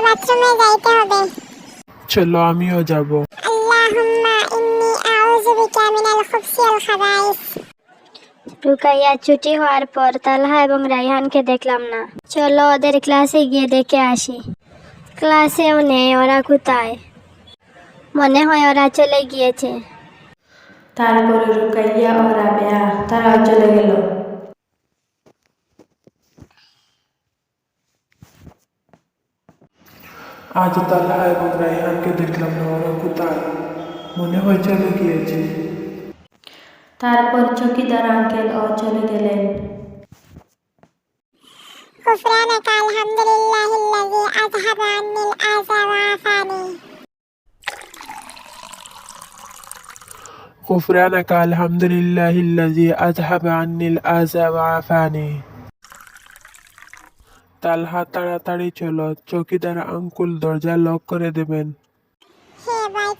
বাথরুমে যাইতে হবে। চলো আমিও যাব। আল্লাহুম্মা ইন্নী আউযু বিকা মিনাল খুবসি ওয়াল খাবাইস। রুকাইয়া ছুটি হওয়ার পর তালহা এবং রায়হানকে দেখলাম না। চলো ওদের ক্লাসে গিয়ে দেখে আসি। ক্লাসেও নেই, ওরা কোথায়? মনে হয় ওরা চলে গিয়েছে। তারপরে রুকাইয়া ও রাবেয়া তারাও চলে গেল। আজ তালহা এবং রায়হানকে দেখলাম না, ওরা কোথায়? মনে হয় চলে গিয়েছে। তারপর চকিদার আঙ্কেল ও চলে গেলেন। গুফরানাকা আলহামদুলিল্লাহিল্লাযী আযহাবা আন্নিল আযা ওয়া আফানি। غفرانك الحمد لله الذي أذهب عني الأذى وعافاني। তালহা তাড়াতাড়ি চলো, চকিদার আঙ্কুল দরজা লক করে দেবেন। হে ভাই